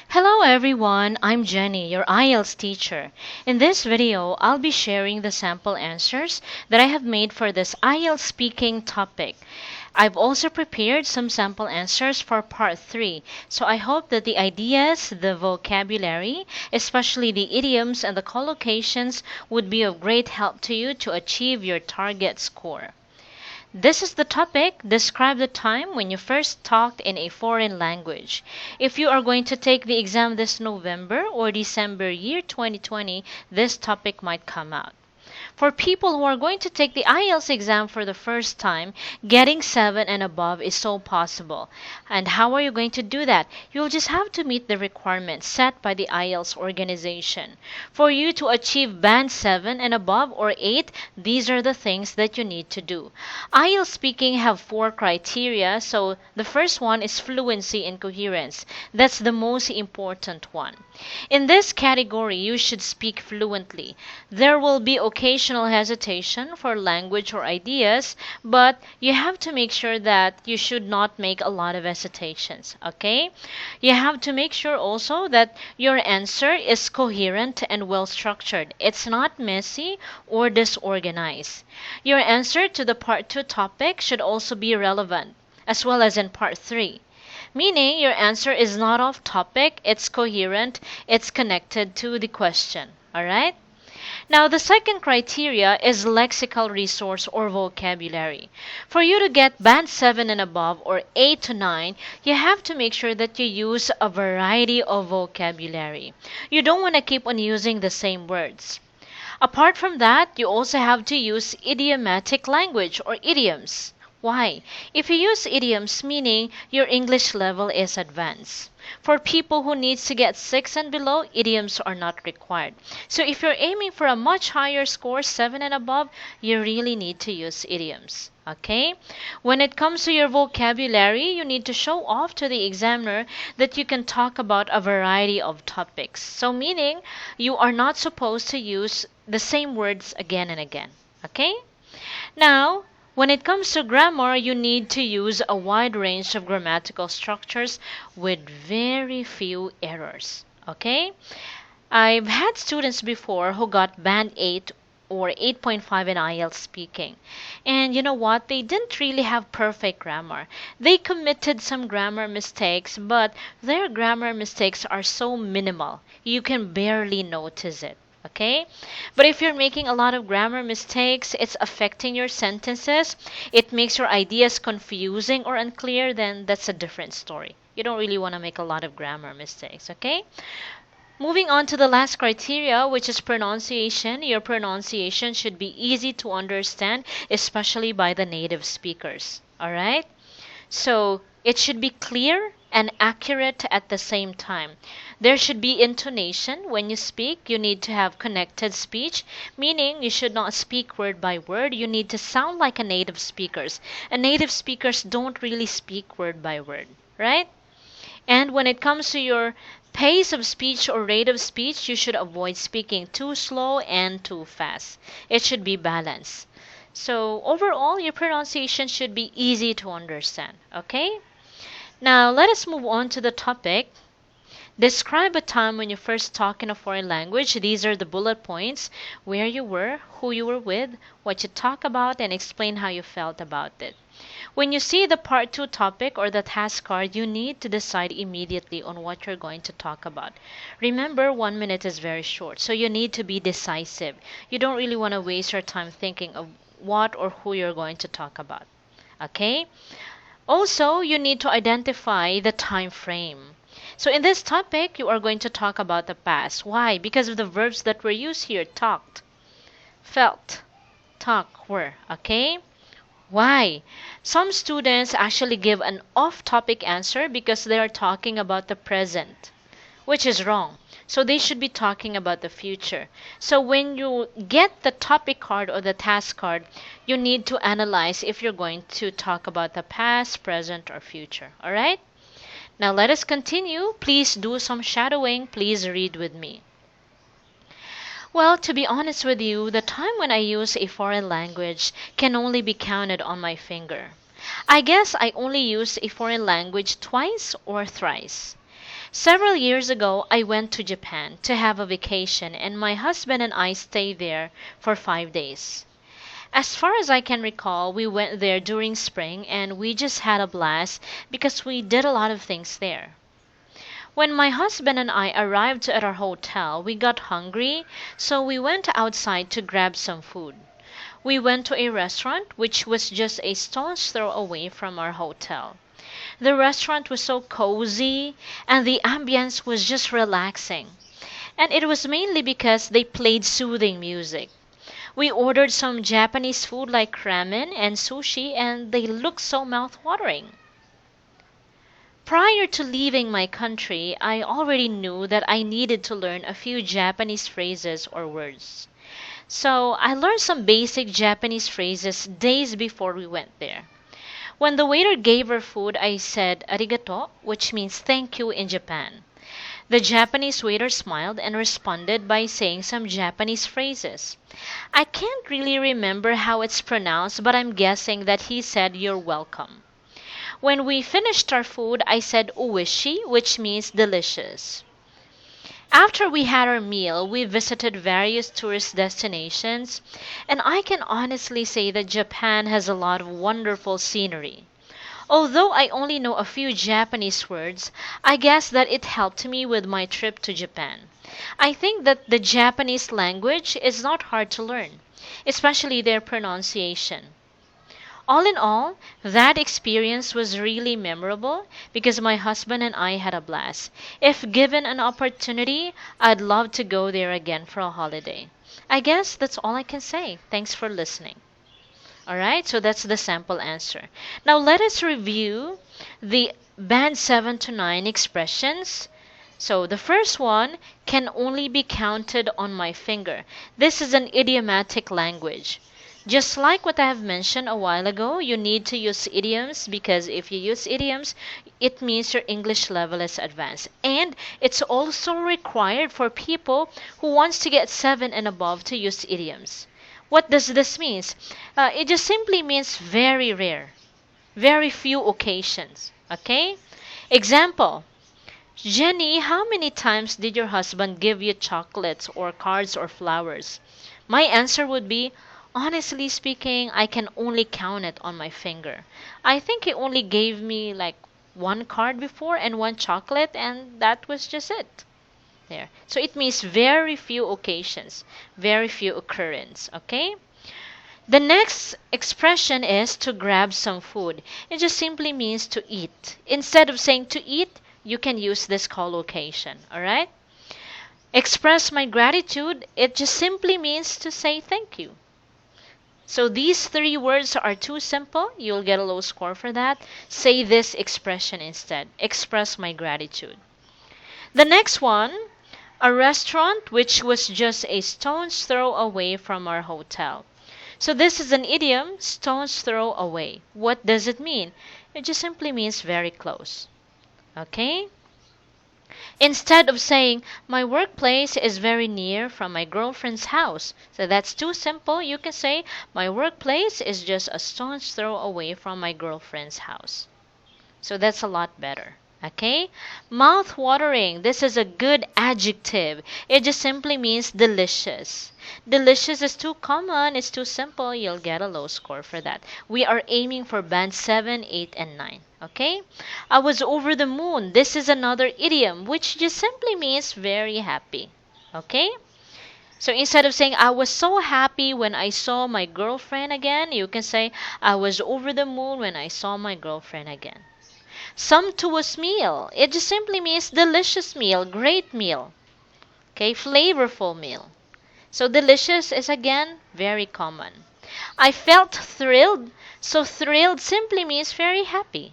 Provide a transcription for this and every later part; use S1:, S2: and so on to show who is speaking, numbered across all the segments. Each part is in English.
S1: Hello everyone, I'm Jenny, your IELTS teacher. In this video, I'll be sharing the sample answers that I have made for this IELTS speaking topic. I've also prepared some sample answers for part 3, so I hope that the ideas, the vocabulary, especially the idioms and the collocations would be of great help to you to achieve your target score. This is the topic. Describe the time when you first talked in a foreign language. If you are going to take the exam this November or December year 2020, this topic might come out. For people who are going to take the IELTS exam for the first time, getting 7 and above is so possible. And how are you going to do that? You'll just have to meet the requirements set by the IELTS organization. For you to achieve band 7 and above or 8, these are the things that you need to do. IELTS speaking have 4 criteria, so the first one is fluency and coherence. That's the most important one. In this category, you should speak fluently. There will be occasional hesitation for language or ideas, but you have to make sure that you should not make a lot of hesitations, okay? You have to make sure also that your answer is coherent and well structured. It's not messy or disorganized. Your answer to the part 2 topic should also be relevant, as well as in part 3. Meaning your answer is not off topic, it's coherent, it's connected to the question. Alright? Now, the second criteria is lexical resource or vocabulary. For you to get band 7 and above or 8 to 9, you have to make sure that you use a variety of vocabulary. You don't want to keep on using the same words. Apart from that, you also have to use idiomatic language or idioms. Why? If you use idioms, meaning your English level is advanced. For people who needs to get 6 and below, idioms are not required. So if you're aiming for a much higher score, 7 and above, you really need to use idioms. Okay? When it comes to your vocabulary, you need to show off to the examiner that you can talk about a variety of topics. So meaning, you are not supposed to use the same words again and again. Okay? Now, when it comes to grammar, you need to use a wide range of grammatical structures with very few errors. Okay? I've had students before who got band 8 or 8.5 in IELTS speaking. And you know what? They didn't really have perfect grammar. They committed some grammar mistakes, but their grammar mistakes are so minimal, you can barely notice it. Okay? But if you're making a lot of grammar mistakes, it's affecting your sentences, it makes your ideas confusing or unclear, then that's a different story. You don't really want to make a lot of grammar mistakes, okay? Moving on to the last criteria, which is pronunciation. Your pronunciation should be easy to understand, especially by the native speakers. Alright? So, it should be clear and accurate at the same time. There should be intonation. When you speak, you need to have connected speech, meaning you should not speak word by word. You need to sound like a native speakers. And native speakers don't really speak word by word, right? And when it comes to your pace of speech or rate of speech, you should avoid speaking too slow and too fast. It should be balanced. So overall, your pronunciation should be easy to understand, okay? Now, let us move on to the topic. Describe a time when you first talk in a foreign language. These are the bullet points: where you were, who you were with, what you talk about, and explain how you felt about it. When you see the part 2 topic or the task card, you need to decide immediately on what you're going to talk about. Remember, 1 minute is very short, so you need to be decisive. You don't really want to waste your time thinking of what or who you're going to talk about. Okay? Also, you need to identify the time frame. So in this topic, you are going to talk about the past. Why? Because of the verbs that were used here: talked, felt, talk, were. Okay? Why? Some students actually give an off-topic answer because they are talking about the present, which is wrong. So they should be talking about the future. So when you get the topic card or the task card, you need to analyze if you're going to talk about the past, present, or future. Alright? Now let us continue. Please do some shadowing. Please read with me. Well, to be honest with you, the time when I use a foreign language can only be counted on my finger. I guess I only used a foreign language twice or thrice. Several years ago, I went to Japan to have a vacation, and my husband and I stayed there for 5 days. As far as I can recall, we went there during spring and we just had a blast because we did a lot of things there. When my husband and I arrived at our hotel, we got hungry, so we went outside to grab some food. We went to a restaurant which was just a stone's throw away from our hotel. The restaurant was so cozy and the ambience was just relaxing. And it was mainly because they played soothing music. We ordered some Japanese food like ramen and sushi, and they looked so mouth-watering. Prior to leaving my country, I already knew that I needed to learn a few Japanese phrases or words. So I learned some basic Japanese phrases days before we went there. When the waiter gave our food, I said arigato, which means thank you in Japan. The Japanese waiter smiled and responded by saying some Japanese phrases. I can't really remember how it's pronounced, but I'm guessing that he said you're welcome. When we finished our food, I said uwishi, which means delicious. After we had our meal, we visited various tourist destinations, and I can honestly say that Japan has a lot of wonderful scenery. Although I only know a few Japanese words, I guess that it helped me with my trip to Japan. I think that the Japanese language is not hard to learn, especially their pronunciation. All in all, that experience was really memorable because my husband and I had a blast. If given an opportunity, I'd love to go there again for a holiday. I guess that's all I can say. Thanks for listening. Alright, so that's the sample answer. Now let us review the band 7 to 9 expressions. So the first one can only be counted on my finger. This is an idiomatic language. Just like what I have mentioned a while ago, you need to use idioms because if you use idioms, it means your English level is advanced. And it's also required for people who wants to get 7 and above to use idioms. What does this mean? It just simply means very rare, very few occasions. Okay? Example. Jenny, how many times did your husband give you chocolates or cards or flowers? My answer would be, honestly speaking, I can only count it on my finger. I think he only gave me like one card before and one chocolate, and that was just it. There. So it means very few occasions, very few occurrence. Okay? The next expression is to grab some food. It just simply means to eat. Instead of saying to eat, you can use this collocation. Alright? Express my gratitude. It just simply means to say thank you. So these 3 words are too simple. You'll get a low score for that. Say this expression instead. Express my gratitude. The next one, a restaurant which was just a stone's throw away from our hotel. So this is an idiom, stone's throw away. What does it mean? It just simply means very close. Okay? Instead of saying, my workplace is very near from my girlfriend's house. So that's too simple. You can say, my workplace is just a stone's throw away from my girlfriend's house. So that's a lot better. Okay? Mouth-watering. This is a good adjective. It just simply means delicious. Delicious is too common. It's too simple. You'll get a low score for that. We are aiming for band 7, 8, and 9. Okay? I was over the moon. This is another idiom which just simply means very happy. Okay? So instead of saying, I was so happy when I saw my girlfriend again, you can say, I was over the moon when I saw my girlfriend again. Sumptuous meal. It just simply means delicious meal, great meal. Okay, flavorful meal. So delicious is again very common. I felt thrilled. So thrilled simply means very happy.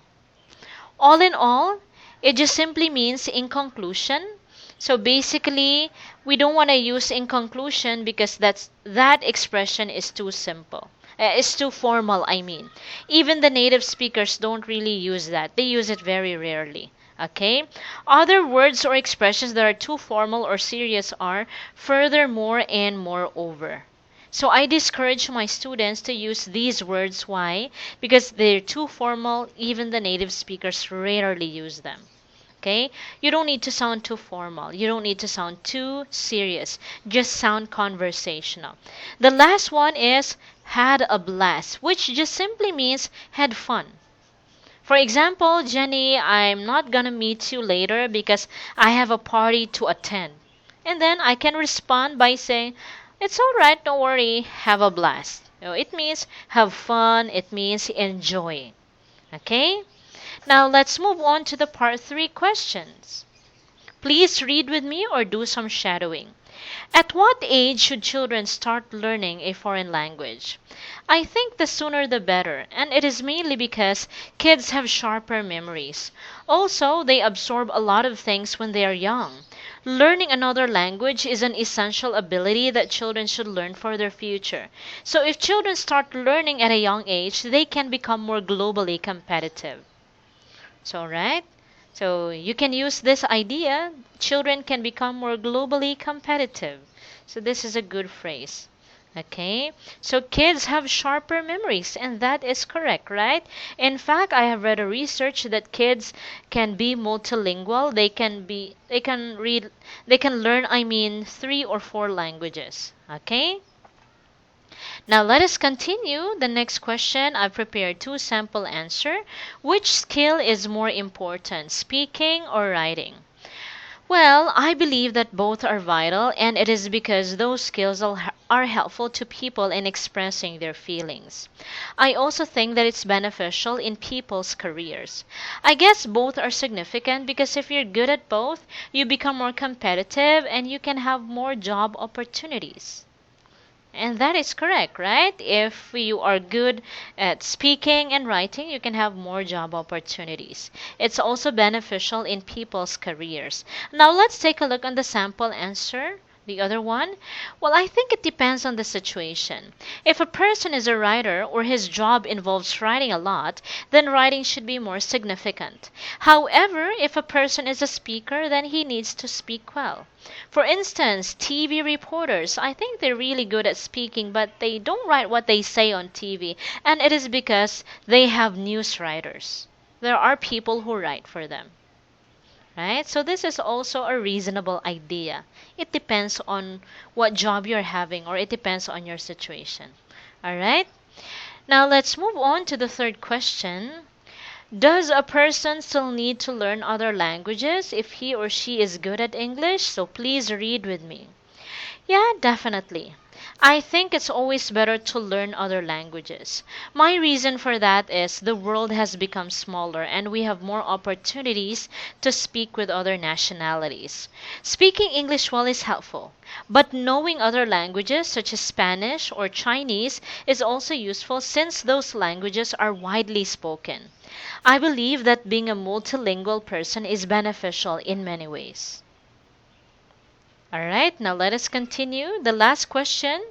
S1: All in all, it just simply means in conclusion. So basically, we don't want to use in conclusion because that expression is too simple. It's too formal, I mean. Even the native speakers don't really use that. They use it very rarely. Okay? Other words or expressions that are too formal or serious are furthermore and moreover. So I discourage my students to use these words. Why? Because they're too formal. Even the native speakers rarely use them. Okay? You don't need to sound too formal. You don't need to sound too serious. Just sound conversational. The last one is had a blast, which just simply means had fun. For example, Jenny, I'm not gonna meet you later because I have a party to attend. And then I can respond by saying, it's alright, don't worry, have a blast. It means have fun, it means enjoy. Okay? Now let's move on to the part 3 questions. Please read with me or do some shadowing. At what age should children start learning a foreign language? I think the sooner the better, and it is mainly because kids have sharper memories. Also, they absorb a lot of things when they are young. Learning another language is an essential ability that children should learn for their future. So if children start learning at a young age, they can become more globally competitive. So, right? So you can use this idea. Children can become more globally competitive. So this is a good phrase. Okay? So kids have sharper memories, and that is correct, right? In fact, I have read a research that kids can be multilingual. They can learn, 3 or 4 languages. Okay? Now let us continue. The next question, I've prepared 2 sample answer. Which skill is more important, speaking or writing? Well, I believe that both are vital, and it is because those skills are helpful to people in expressing their feelings. I also think that it's beneficial in people's careers. I guess both are significant because if you're good at both, you become more competitive and you can have more job opportunities. And that is correct, right? If you are good at speaking and writing, you can have more job opportunities. It's also beneficial in people's careers. Now let's take a look on the sample answer. The other one? Well, I think it depends on the situation. If a person is a writer or his job involves writing a lot, then writing should be more significant. However, if a person is a speaker, then he needs to speak well. For instance, TV reporters, I think they're really good at speaking, but they don't write what they say on TV, and it is because they have news writers. There are people who write for them. Right? So this is also a reasonable idea. It depends on what job you're having, or it depends on your situation. All right? Now let's move on to the third question. Does a person still need to learn other languages if he or she is good at English? So please read with me. Yeah, definitely. I think it's always better to learn other languages. My reason for that is the world has become smaller and we have more opportunities to speak with other nationalities. Speaking English well is helpful, but knowing other languages such as Spanish or Chinese is also useful since those languages are widely spoken. I believe that being a multilingual person is beneficial in many ways. Alright, now let us continue. The last question.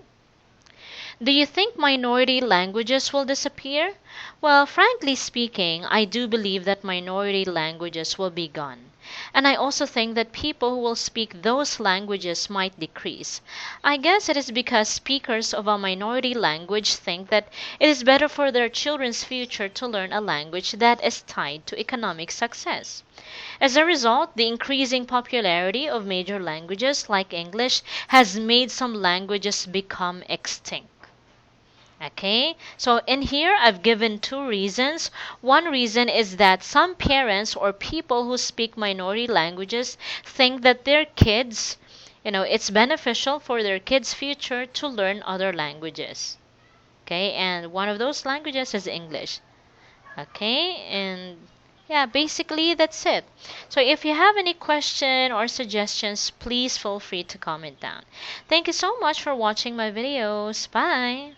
S1: Do you think minority languages will disappear? Well, frankly speaking, I do believe that minority languages will be gone. And I also think that people who will speak those languages might decrease. I guess it is because speakers of a minority language think that it is better for their children's future to learn a language that is tied to economic success. As a result, the increasing popularity of major languages like English has made some languages become extinct. Okay, so in here I've given 2 reasons. One reason is that some parents or people who speak minority languages think that their kids, it's beneficial for their kids' future to learn other languages. Okay, and one of those languages is English. Okay, and yeah, basically that's it. So if you have any question or suggestions, please feel free to comment down. Thank you so much for watching my videos. Bye!